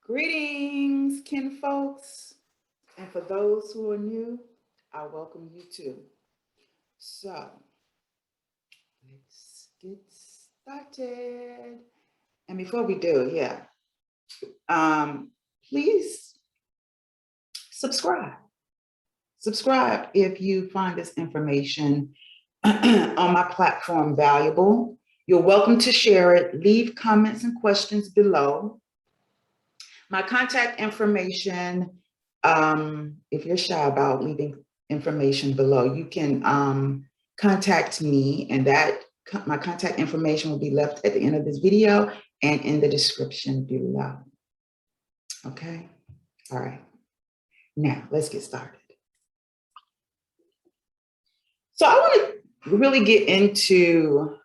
Greetings, kin folks. And for those who are new, I welcome you too. So let's get started. And before we do, please subscribe. Subscribe if you find this information on my platform valuable. You're welcome to share it. Leave comments and questions below. My contact information, if you're shy about leaving information below, you can contact me, and my contact information will be left at the end of this video and in the description below. Okay, all right. Now let's get started. So I want to really get into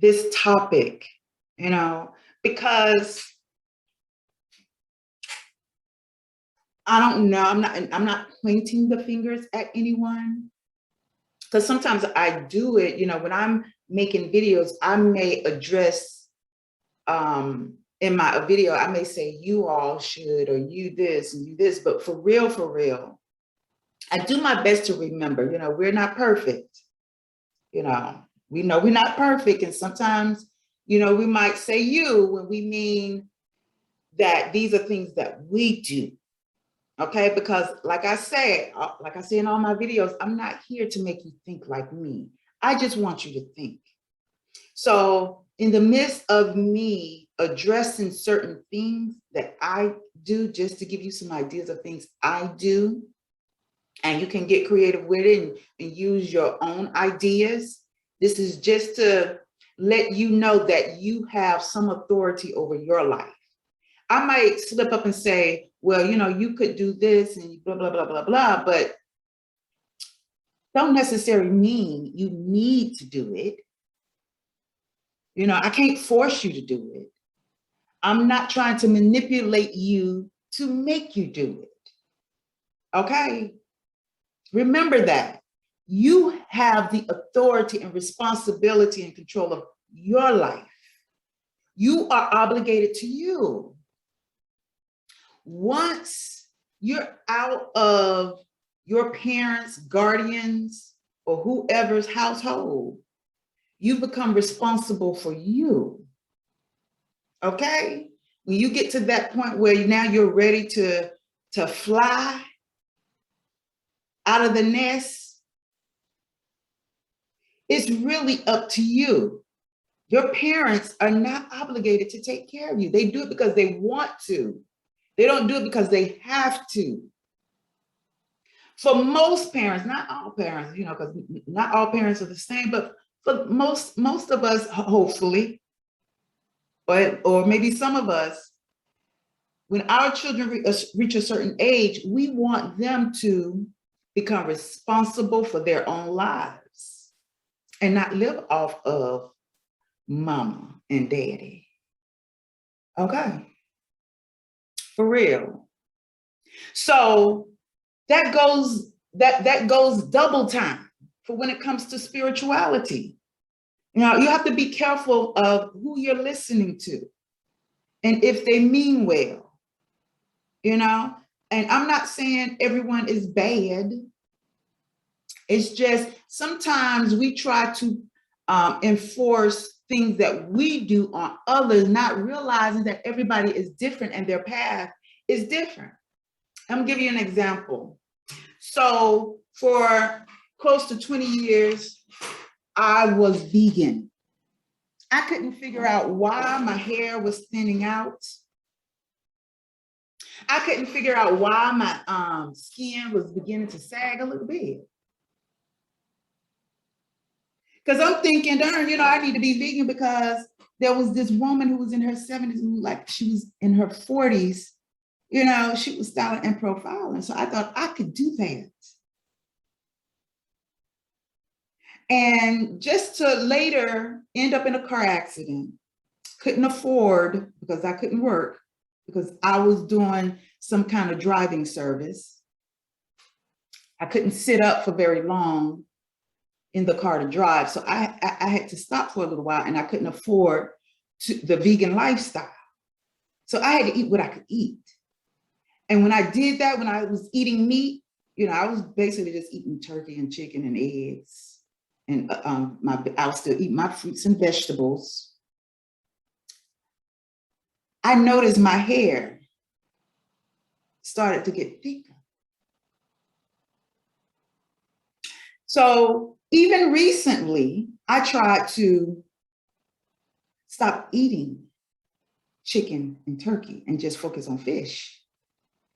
this topic, because I don't know, I'm not pointing the fingers at anyone, because sometimes I do it, when I'm making videos, I may address in my video, I may say you all should, or you this and you this, but for real, I do my best to remember, we're not perfect. We know we're not perfect, and sometimes we might say you when we mean that these are things that we do. Okay, because like I say in all my videos, I'm not here to make you think like me. I just want you to think. So in the midst of me addressing certain things that I do, just to give you some ideas of things I do, and you can get creative with it and use your own ideas. This is just to let you know that you have some authority over your life. I might slip up and say, well, you could do this and blah, blah, blah, blah, blah, but don't necessarily mean you need to do it. I can't force you to do it. I'm not trying to manipulate you to make you do it. Okay? Remember that. You have the authority and responsibility and control of your life. You are obligated to you. Once you're out of your parents, guardians, or whoever's household, you become responsible for you. Okay? When you get to that point where now you're ready to fly out of the nest, it's really up to you. Your parents are not obligated to take care of you. They do it because they want to. They don't do it because they have to. For most parents, not all parents, because not all parents are the same, but for most of us, hopefully, or maybe some of us, when our children reach a certain age, we want them to become responsible for their own lives and not live off of mama and daddy. Okay? For real. So that goes double time for when it comes to spirituality. You have to be careful of who you're listening to and if they mean well. And I'm not saying everyone is bad. It's just sometimes we try to enforce things that we do on others, not realizing that everybody is different and their path is different. I'm gonna give you an example. So for close to 20 years, I was vegan. I couldn't figure out why my hair was thinning out. I couldn't figure out why my skin was beginning to sag a little bit. Because I'm thinking, darn, I need to be vegan because there was this woman who was in her 70s, who like she was in her 40s, she was styling and profiling. So I thought I could do that. And just to later end up in a car accident, couldn't afford, because I couldn't work, because I was doing some kind of driving service. I couldn't sit up for very long in the car to drive. So I had to stop for a little while, and I couldn't afford to the vegan lifestyle. So I had to eat what I could eat. And when I did that, when I was eating meat, you know, I was basically just eating turkey and chicken and eggs. And I'll still eat my fruits and vegetables. I noticed my hair started to get thicker. So even recently, I tried to stop eating chicken and turkey and just focus on fish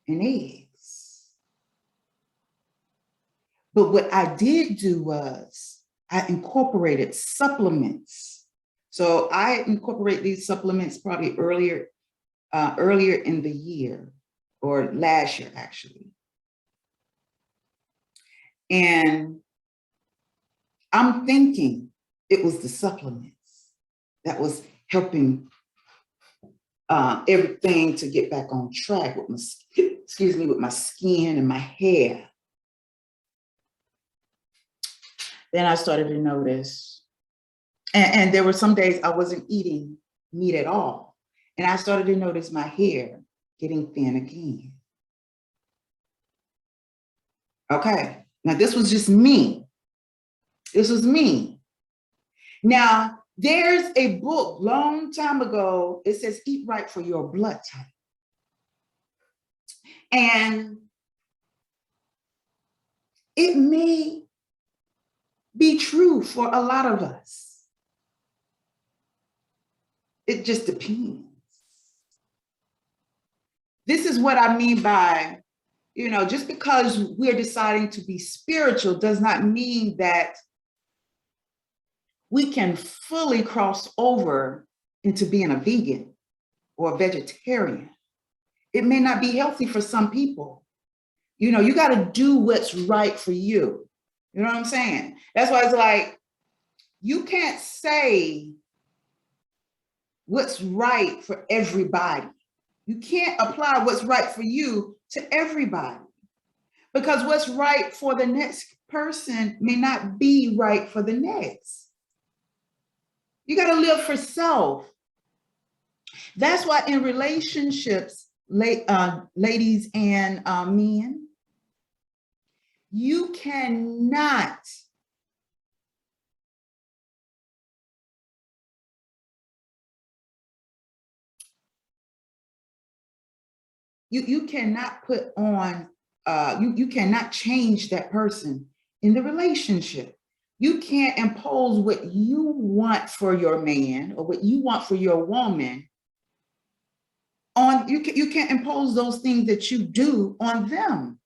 and eggs. But what I did do was I incorporated supplements. So I incorporate these supplements probably earlier in the year, or last year actually. And I'm thinking it was the supplements that was helping everything to get back on track with my, with my skin and my hair. Then I started to notice, and there were some days I wasn't eating meat at all. And I started to notice my hair getting thin again. Okay, now this was just me. This was me. Now, there's a book long time ago, it says eat right for your blood type. And it may be true for a lot of us. It just depends. This is what I mean by, you know, just because we're deciding to be spiritual does not mean that we can fully cross over into being a vegan or a vegetarian. It may not be healthy for some people. You know, you got to do what's right for you. You know what I'm saying? That's why it's like, you can't say what's right for everybody. You can't apply what's right for you to everybody, because what's right for the next person may not be right for the next. You got to live for self. That's why in relationships, ladies and men, you cannot you cannot put on, you cannot change that person in the relationship. You can't impose what you want for your man or what you want for your woman on, you can't impose those things that you do on them,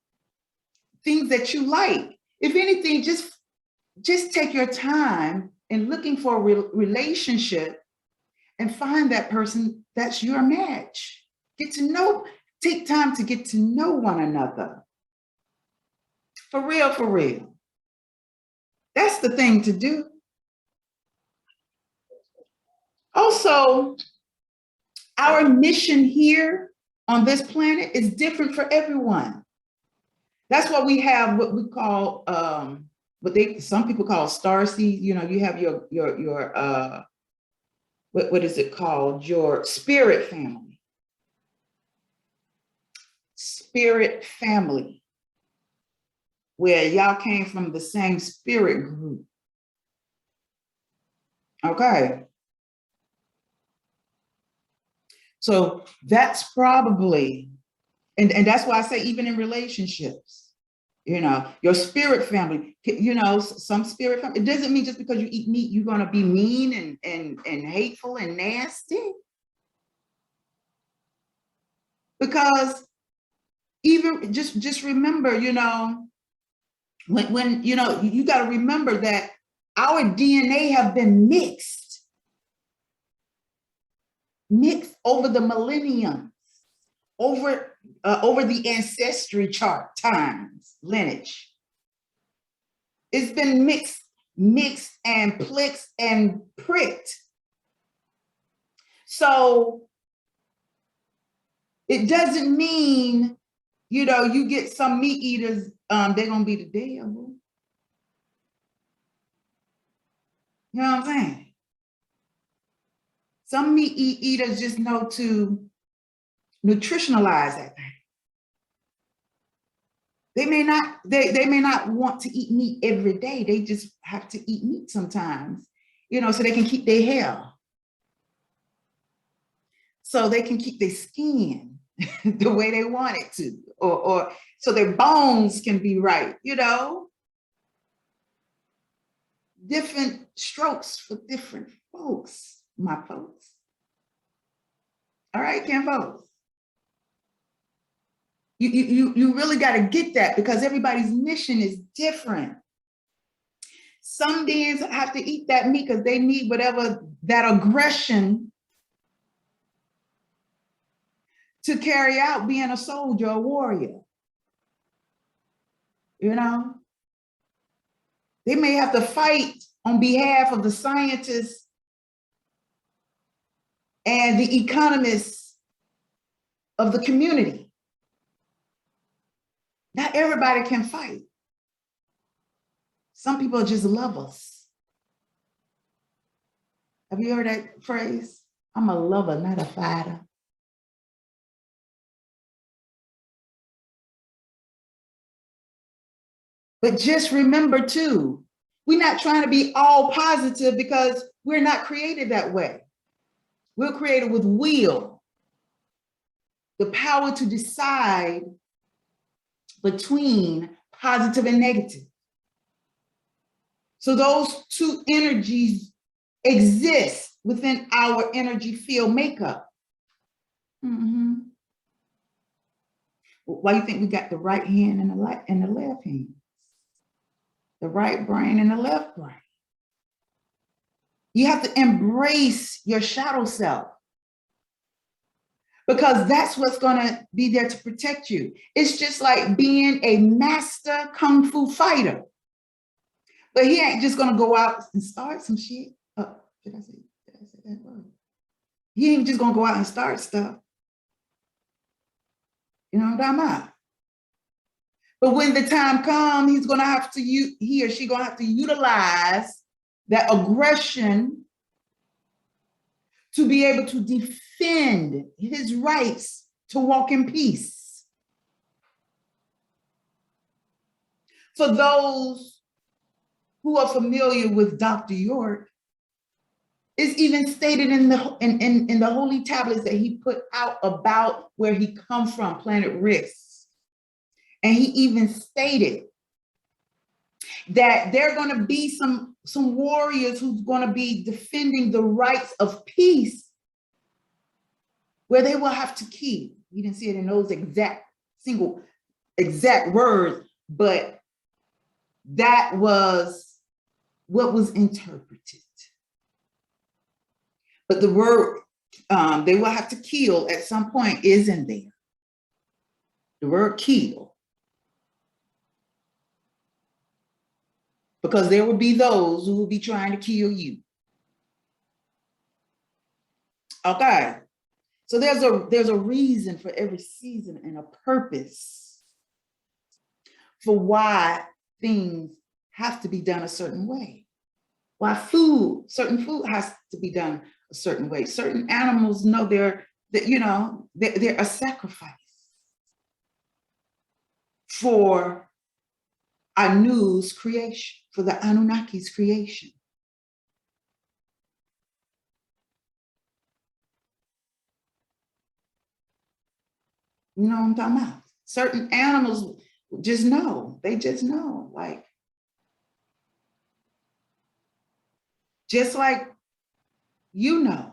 things that you like. If anything, just take your time in looking for a relationship and find that person that's your match. Take time to get to know one another. For real, for real. That's the thing to do. Also, our mission here on this planet is different for everyone. That's why we have what we call, some people call star seeds. You know, you have your what is it called? Your spirit family. Spirit family, where y'all came from the same spirit group. Okay. So that's probably, and that's why I say even in relationships, you know, your spirit family, you know, some spirit family, it doesn't mean just because you eat meat, you're going to be mean and hateful and nasty. Because even just remember, you know, when you know, you got to remember that our DNA have been mixed over the millenniums, over the ancestry chart times, lineage. It's been mixed and plixed and pricked. So it doesn't mean, you know, you get some meat eaters, they're gonna be the devil. You know what I'm saying? Some meat eaters just know to nutritionalize that thing. They may not want to eat meat every day. They just have to eat meat sometimes, you know, so they can keep their hair. So they can keep their skin the way they want it to, or so their bones can be right, you know. Different strokes for different folks, my folks. All right, Ken folks. You really got to get that, because everybody's mission is different. Some beings have to eat that meat because they need whatever that aggression to carry out being a soldier, a warrior. You know, they may have to fight on behalf of the scientists and the economists of the community. Not everybody can fight. Some people are just lovers. Have you heard that phrase? I'm a lover, not a fighter. But just remember too, we're not trying to be all positive, because we're not created that way. We're created with will, the power to decide between positive and negative. So those two energies exist within our energy field makeup. Why do you think we got the right hand and the left hand? The right brain and the left brain. You have to embrace your shadow self, because that's what's going to be there to protect you. It's just like being a master kung fu fighter. But he ain't just going to go out and start some shit. Oh, did I say that word? He ain't just going to go out and start stuff. You know what I'm talking about? But when the time comes, he's going to have to, he or she going to have to utilize that aggression to be able to defend his rights to walk in peace. For those who are familiar with Dr. York, it's even stated in the holy tablets that he put out about where he comes from, planet Risk. And he even stated that there are going to be some warriors who's going to be defending the rights of peace, where they will have to kill. You didn't see it in those exact words, but that was what was interpreted. But the word they will have to kill at some point is in there. The word kill. Because there will be those who will be trying to kill you. Okay. So there's a reason for every season and a purpose for why things have to be done a certain way. Why certain food has to be done a certain way. Certain animals know they're a sacrifice for Anu's creation, for the Anunnaki's creation. You know what I'm talking about? Certain animals just know. They just know. Like, just like you know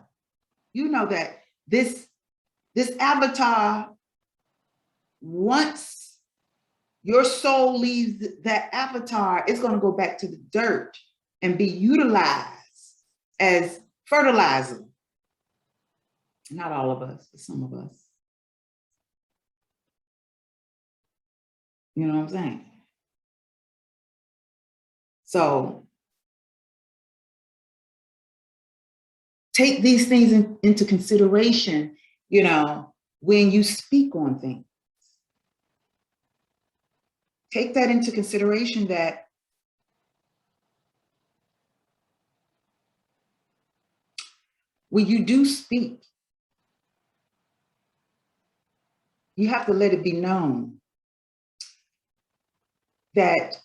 that this avatar, once your soul leaves that avatar, it's going to go back to the dirt and be utilized as fertilizer. Not all of us, but some of us. You know what I'm saying? So take these things into consideration, when you speak on things. Take that into consideration, that when you do speak, you have to let it be known that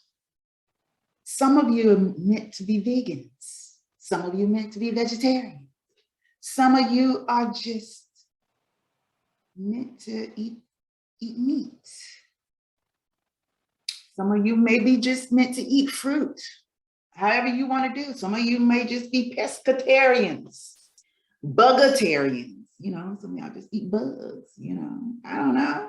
some of you are meant to be vegans. Some of you are meant to be vegetarian. Some of you are just meant to eat meat. Some of you may be just meant to eat fruit, however you want to do. Some of you may just be pescatarians, bugatarians. You know, some of y'all just eat bugs, you know, I don't know.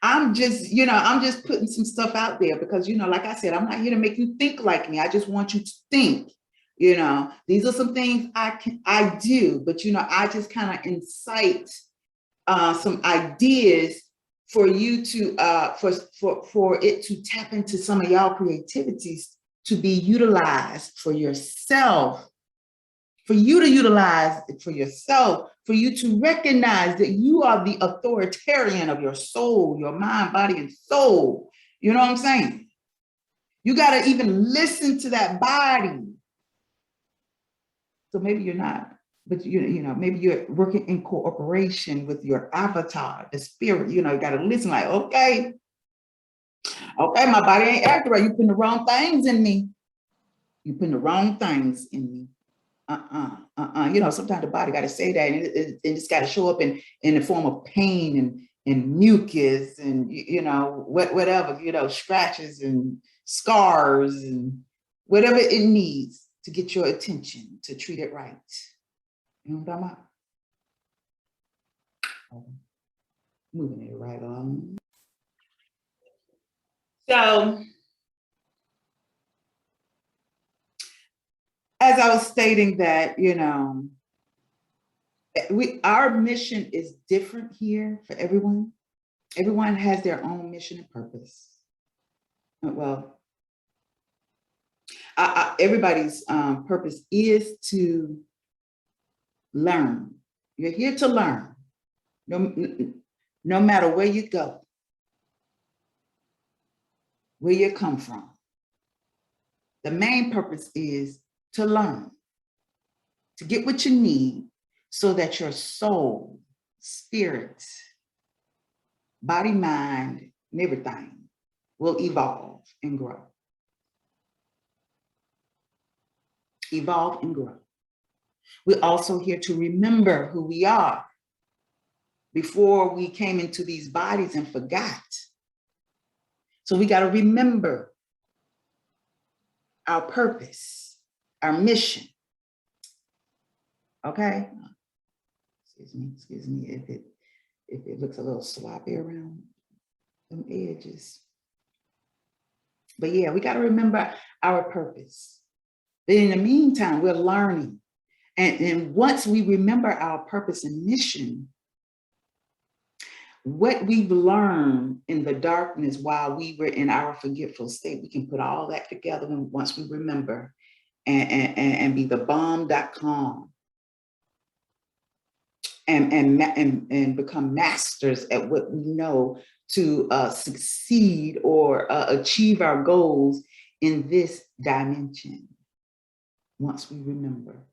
I'm just putting some stuff out there because, you know, like I said, I'm not here to make you think like me. I just want you to think, you know, these are some things I do, but, you know, I just kind of incite some ideas for you to, for it to tap into some of y'all creativities to be utilized for yourself, for you to utilize it for yourself, for you to recognize that you are the authoritarian of your soul, your mind, body, and soul. You know what I'm saying? You got to even listen to that body. So maybe you're not, but you know, maybe you're working in cooperation with your avatar, the spirit. You know, you got to listen like, okay, my body ain't acting right. You putting the wrong things in me. You putting the wrong things in me. You know, sometimes the body got to say that, and it's got to show up in the form of pain and mucus and, you know, whatever, you know, scratches and scars and whatever it needs to get your attention, to treat it right. You know what I'm talking about? Moving it right along. So, as I was stating that, you know, our mission is different here for everyone. Everyone has their own mission and purpose. Well, everybody's purpose is to learn. You're here to learn, no matter where you go, where you come from. The main purpose is to learn, to get what you need so that your soul, spirit, body, mind, and everything will evolve and grow. Evolve and grow. We're also here to remember who we are before we came into these bodies and forgot. So we got to remember our purpose, our mission. Okay? Excuse me if it looks a little sloppy around them edges. But yeah, we got to remember our purpose. But in the meantime, we're learning. And once we remember our purpose and mission, what we've learned in the darkness while we were in our forgetful state, we can put all that together once we remember and be the bomb.com and become masters at what we know to succeed or achieve our goals in this dimension. Once we remember,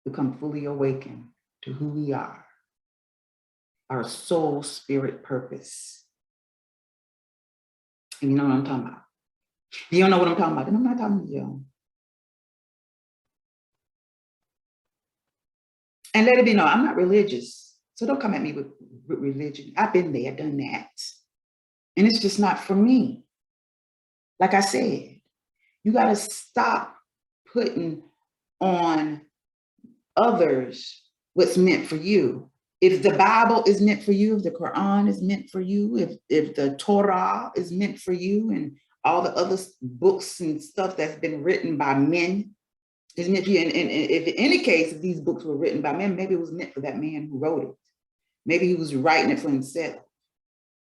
become fully awakened to who we are, our soul, spirit, purpose. And you know what I'm talking about. You don't know what I'm talking about, then I'm not talking to you. And let it be known, I'm not religious. So don't come at me with religion. I've been there, done that. And it's just not for me. Like I said, you got to stop putting on others what's meant for you. If the Bible is meant for you, if the Quran is meant for you, if the Torah is meant for you, and all the other books and stuff that's been written by men is meant for you. And if in any case, if these books were written by men, maybe it was meant for that man who wrote it. Maybe he was writing it for himself.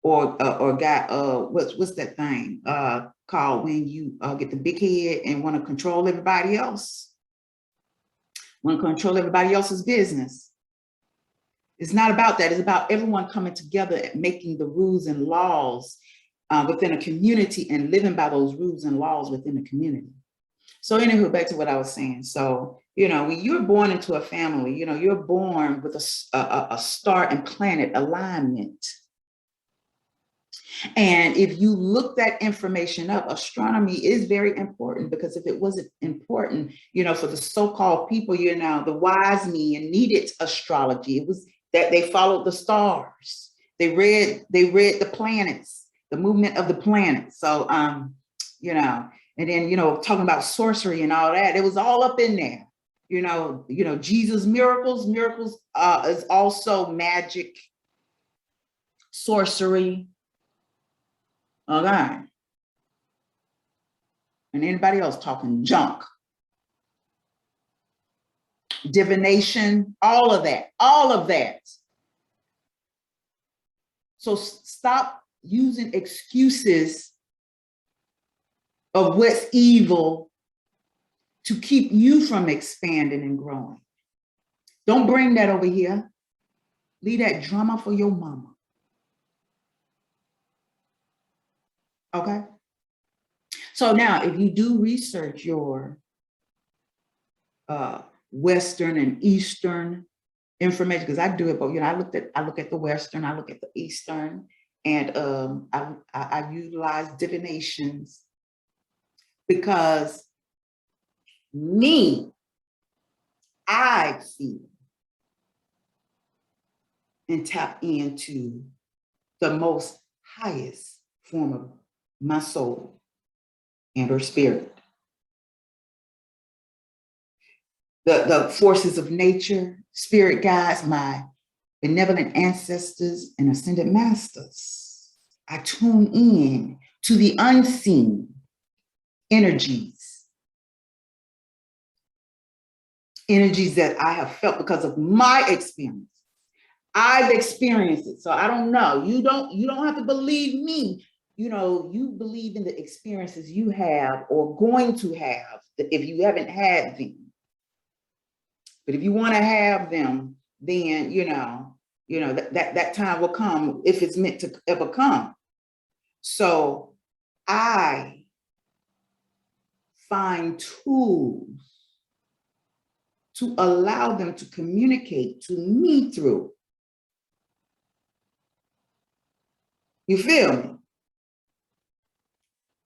Or got what's that thing called when you get the big head and want to control everybody else? Want to control everybody else's business. It's not about that. It's about everyone coming together and making the rules and laws within a community and living by those rules and laws within the community. So anywho, back to what I was saying. So, when you're born into a family, you're born with a star and planet alignment. And if you look that information up, astronomy is very important, because if it wasn't important, for the so-called people, the wise men needed astrology. It was that they followed the stars. They read the planets, the movement of the planets. So, and then, talking about sorcery and all that, it was all up in there. Jesus' miracles is also magic, sorcery. Okay. And anybody else talking junk, divination, all of that. So stop using excuses of what's evil to keep you from expanding and growing. Don't bring that over here. Leave that drama for your mama. Okay? So now, if you do research your Western and Eastern information, because I do it, but I look at the Western, I look at the Eastern, and I utilize divinations, because I feel and tap into the most highest form of my soul and or spirit. The forces of nature, spirit guides, my benevolent ancestors and ascended masters. I tune in to the unseen energies that I have felt because of my experience. I've experienced it, so I don't know. You don't have to believe me. You believe in the experiences you have or going to have if you haven't had them. But if you want to have them, then that time will come if it's meant to ever come. So I find tools to allow them to communicate to me through. You feel me?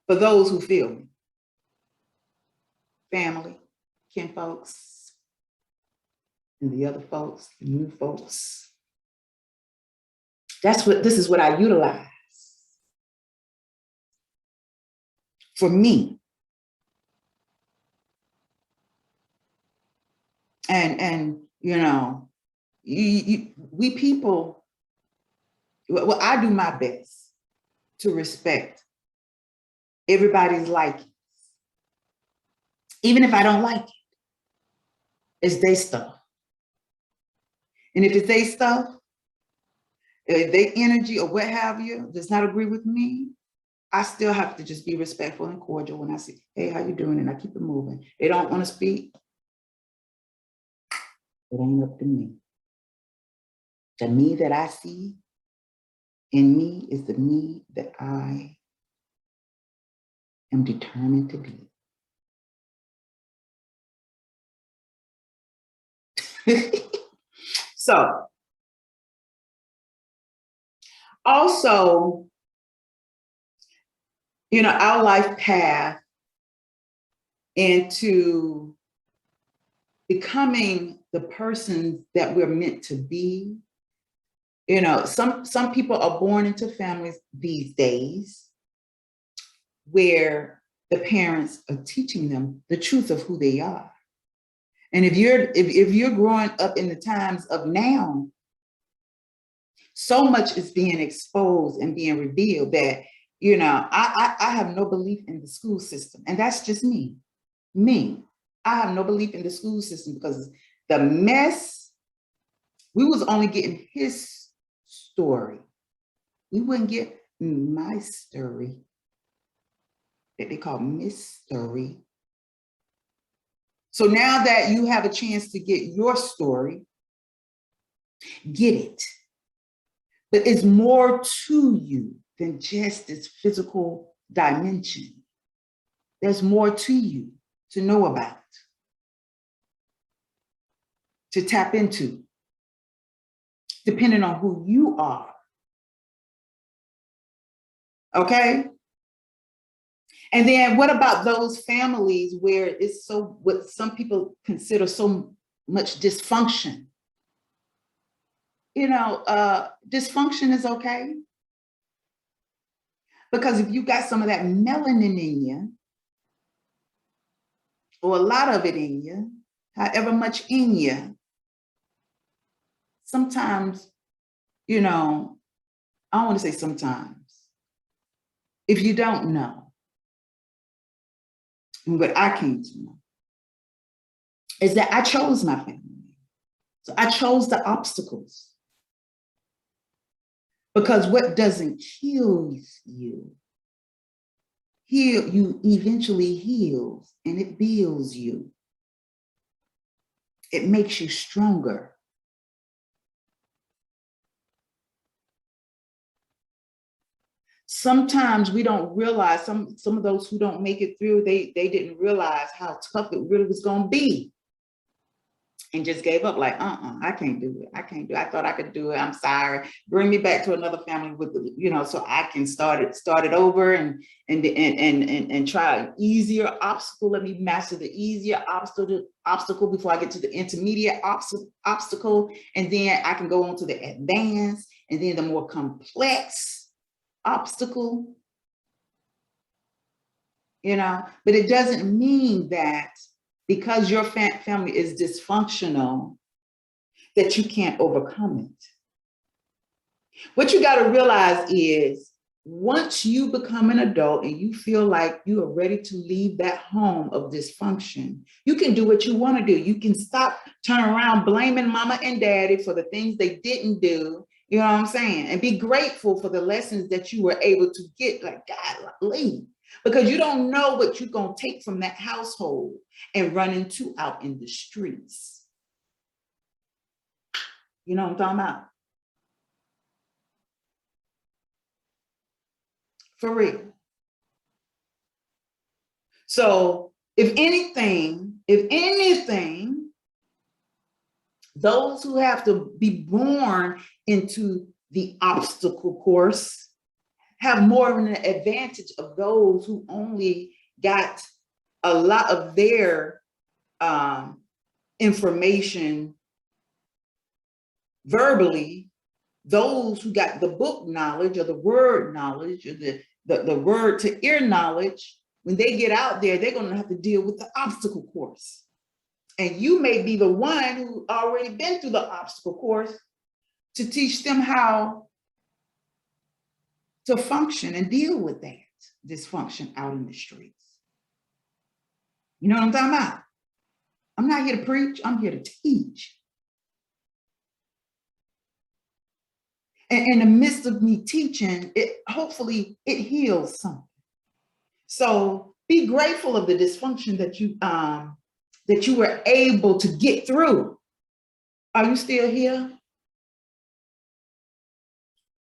For those who feel me. Family, kinfolks, and the other folks, the new folks. This is what I utilize for me. And we people, well, I do my best to respect everybody's likings. Even if I don't like it, it's their stuff. And if it's their stuff, if their energy or what have you does not agree with me, I still have to just be respectful and cordial when I say, hey, how you doing? And I keep it moving. They don't want to speak. It ain't up to me. The me that I see in me is the me that I am determined to be. So, also, our life path into becoming the person that we're meant to be. Some people are born into families these days where the parents are teaching them the truth of who they are. And if you're growing up in the times of now, so much is being exposed and being revealed that, I have no belief in the school system. And that's just me. I have no belief in the school system because the mess, we was only getting his story. We wouldn't get my story that they call mystery. So now that you have a chance to get your story, get it. But it's more to you than just this physical dimension. There's more to you to know about, to tap into, depending on who you are. Okay? And then what about those families where it's so, what some people consider so much dysfunction? You know, dysfunction is okay. Because if you got some of that melanin in you, or a lot of it in you, however much in you, sometimes, you know, I don't want to say sometimes, if you don't know, what I came to know is that I chose my family. So I chose the obstacles. Because what doesn't kill you, you eventually heals, and it builds you. It makes you stronger. Sometimes we don't realize, some of those who don't make it through, they didn't realize how tough it really was going to be, and just gave up, like, I can't do it. I can't do it. I thought I could do it. I'm sorry. Bring me back to another family with the, you know, so I can start it over and try an easier obstacle. Let me master the easier obstacle before I get to the intermediate obstacle, and then I can go on to the advanced, and then the more complex obstacle. You know, but it doesn't mean that because your family is dysfunctional, that you can't overcome it. What you got to realize is, once you become an adult and you feel like you are ready to leave that home of dysfunction, you can do what you want to do. You can stop turning around blaming mama and daddy for the things they didn't do. You know what I'm saying? And be grateful for the lessons that you were able to get, like, God, leave. Because you don't know what you're going to take from that household and run into out in the streets. You know what I'm talking about? For real. So if anything, those who have to be born into the obstacle course have more of an advantage of those who only got a lot of their information verbally. Those who got the book knowledge or the word knowledge or the word to ear knowledge, when they get out there, they're going to have to deal with the obstacle course. And you may be the one who already been through the obstacle course to teach them how to function and deal with that dysfunction out in the streets. You know what I'm talking about? I'm not here to preach, I'm here to teach. And in the midst of me teaching, hopefully it heals something. So be grateful of the dysfunction that you were able to get through. Are you still here?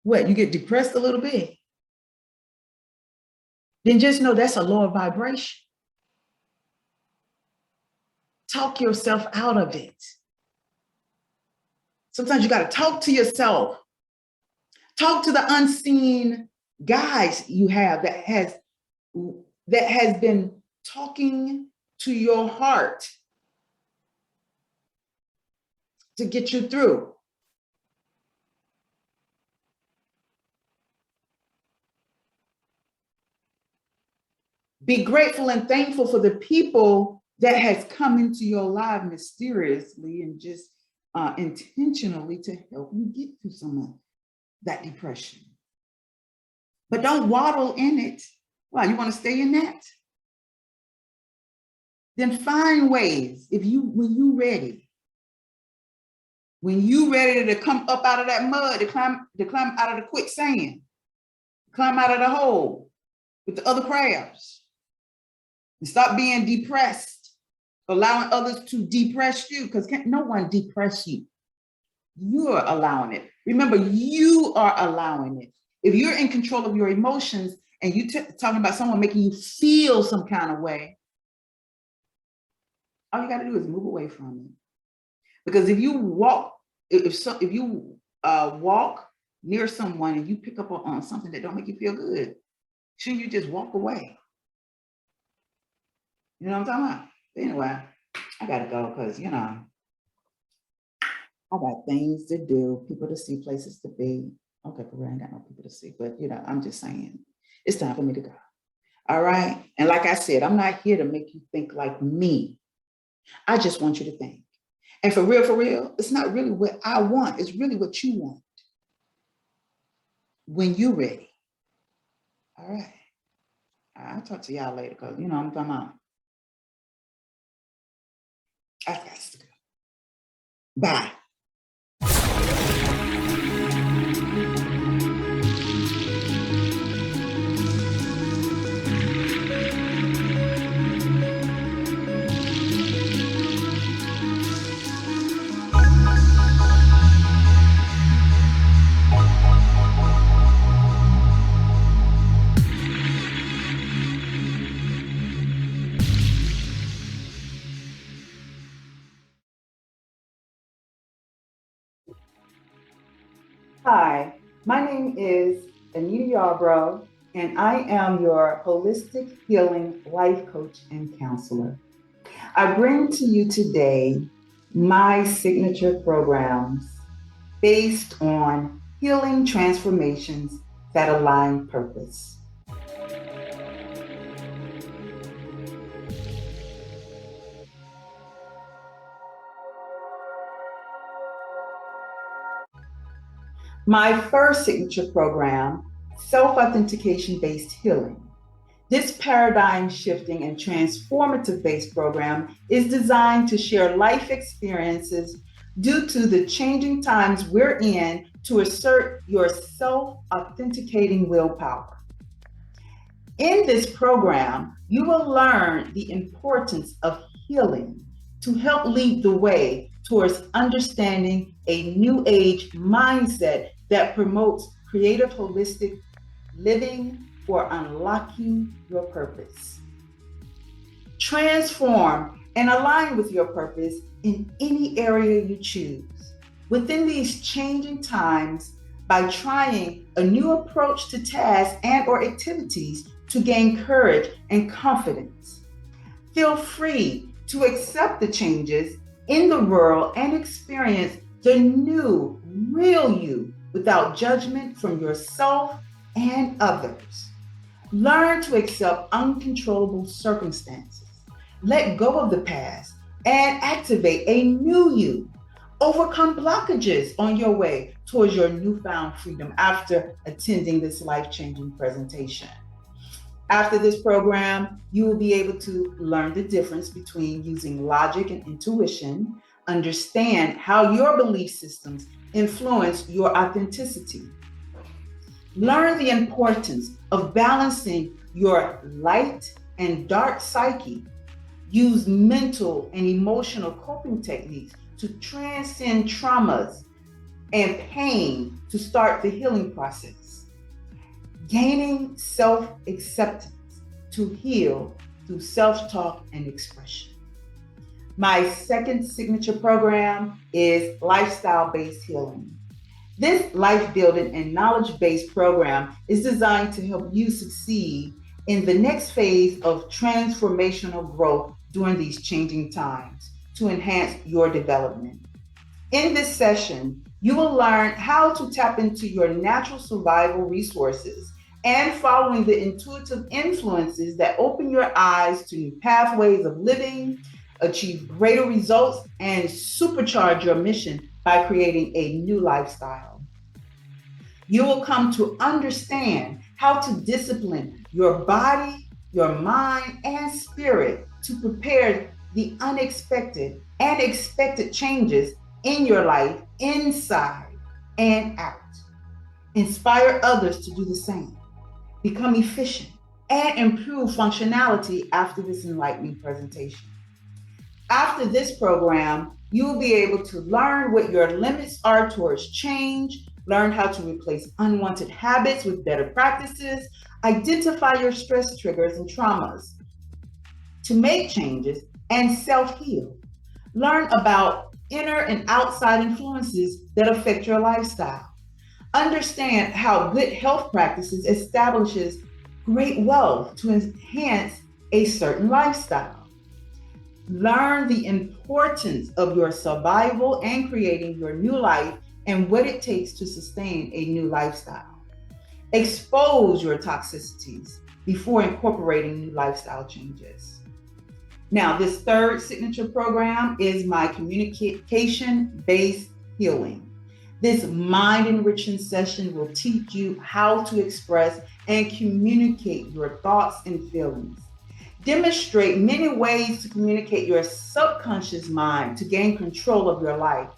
What, you get depressed a little bit? Then just know that's a lower vibration. Talk yourself out of it. Sometimes you got to talk to yourself. Talk to the unseen guys you have that has been talking to your heart to get you through. Be grateful and thankful for the people that has come into your life mysteriously and just intentionally to help you get through some of that depression. But don't waddle in it. Well, you want to stay in that? Then find ways, when you're ready to come up out of that mud, to climb out of the quicksand, climb out of the hole with the other crabs, and stop being depressed, allowing others to depress you, because no one depress you. You're allowing it. Remember, you are allowing it. If you're in control of your emotions and you talking about someone making you feel some kind of way, all you got to do is move away from it. Because if you walk, if you walk near someone and you pick up on something that don't make you feel good, shouldn't you just walk away? You know what I'm talking about? Anyway, I gotta go because I got things to do, people to see, places to be. Okay, Korea, I ain't got no people to see, but I'm just saying, it's time for me to go. All right. And like I said, I'm not here to make you think like me. I just want you to think. And for real, it's not really what I want. It's really what you want when you're ready. All right. I'll talk to y'all later because, I'm talking about. I got to go. Bye. Hi, my name is AnitaYarbrough, and I am your holistic healing life coach and counselor. I bring to you today my signature programs based on healing transformations that align purpose. My first signature program, self-authentication based healing. This paradigm shifting and transformative based program is designed to share life experiences due to the changing times we're in to assert your self-authenticating willpower. In this program, you will learn the importance of healing to help lead the way towards understanding a new age mindset that promotes creative holistic living for unlocking your purpose. Transform and align with your purpose in any area you choose. Within these changing times, by trying a new approach to tasks and or activities to gain courage and confidence. Feel free to accept the changes in the world and experience the new, real you without judgment from yourself and others. Learn to accept uncontrollable circumstances. Let go of the past and activate a new you. Overcome blockages on your way towards your newfound freedom after attending this life-changing presentation. After this program, you will be able to learn the difference between using logic and intuition, understand how your belief systems influence your authenticity. Learn the importance of balancing your light and dark psyche. Use mental and emotional coping techniques to transcend traumas and pain to start the healing process. Gaining self-acceptance to heal through self-talk and expression. My second signature program is lifestyle-based healing. This life-building and knowledge-based program is designed to help you succeed in the next phase of transformational growth during these changing times to enhance your development. In this session, you will learn how to tap into your natural survival resources and following the intuitive influences that open your eyes to new pathways of living, achieve greater results, and supercharge your mission by creating a new lifestyle. You will come to understand how to discipline your body, your mind, and spirit to prepare the unexpected and expected changes in your life, inside and out. Inspire others to do the same. Become efficient and improve functionality after this enlightening presentation. After this program, you will be able to learn what your limits are towards change, Learn how to replace unwanted habits with better practices. Identify your stress triggers and traumas to make changes and self-heal. Learn about inner and outside influences that affect your lifestyle. Understand how good health practices establishes great wealth to enhance a certain lifestyle. Learn the importance of your survival and creating your new life and what it takes to sustain a new lifestyle. Expose your toxicities before incorporating new lifestyle changes. Now, this third signature program is my communication-based healing. This mind-enriching session will teach you how to express and communicate your thoughts and feelings. Demonstrate many ways to communicate your subconscious mind to gain control of your life.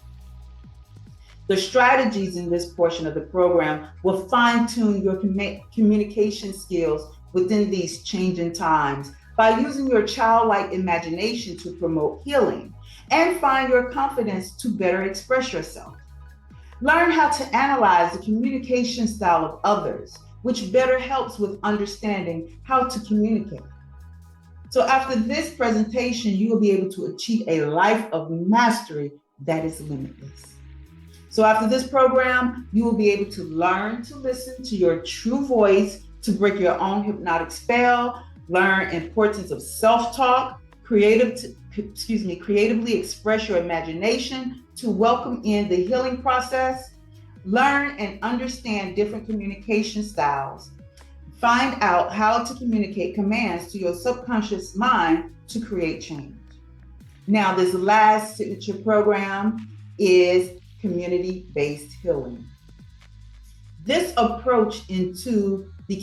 The strategies in this portion of the program will fine-tune your communication skills within these changing times by using your childlike imagination to promote healing and find your confidence to better express yourself. Learn how to analyze the communication style of others, which better helps with understanding how to communicate. So after this presentation, you will be able to achieve a life of mastery that is limitless. So after this program, you will be able to learn to listen to your true voice, to break your own hypnotic spell, learn importance of self-talk, creatively express your imagination to welcome in the healing process, learn and understand different communication styles, find out how to communicate commands to your subconscious mind to create change. Now, this last signature program is community-based healing. This approach into the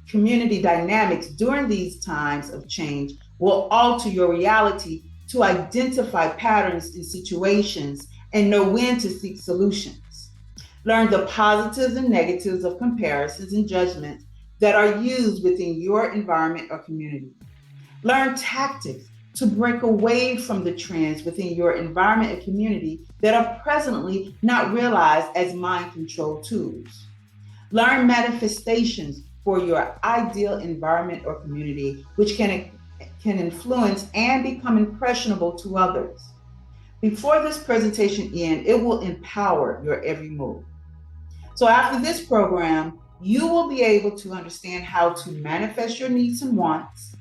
community dynamics during these times of change will alter your reality to identify patterns in situations and know when to seek solutions. Learn the positives and negatives of comparisons and judgments that are used within your environment or community. Learn tactics to break away from the trends within your environment and community that are presently not realized as mind control tools. Learn manifestations for your ideal environment or community, which can influence and become impressionable to others. Before this presentation ends, it will empower your every move. So after this program, you will be able to understand how to manifest your needs and wants,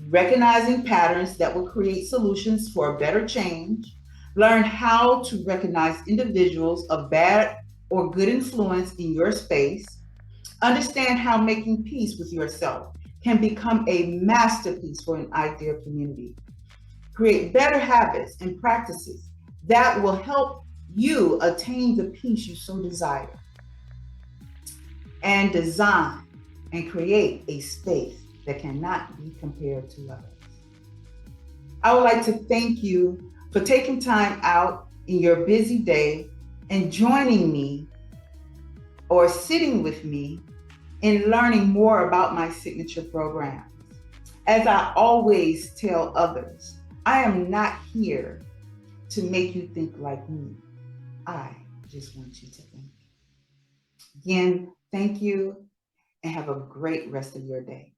recognizing patterns that will create solutions for a better change, learn how to recognize individuals of bad or good influence in your space, understand how making peace with yourself can become a masterpiece for an ideal community, create better habits and practices that will help you attain the peace you so desire, and design and create a space that cannot be compared to others. I would like to thank you for taking time out in your busy day and joining me or sitting with me in learning more about my signature programs. As I always tell others, I am not here to make you think like me. I just want you to think. Again, thank you and have a great rest of your day.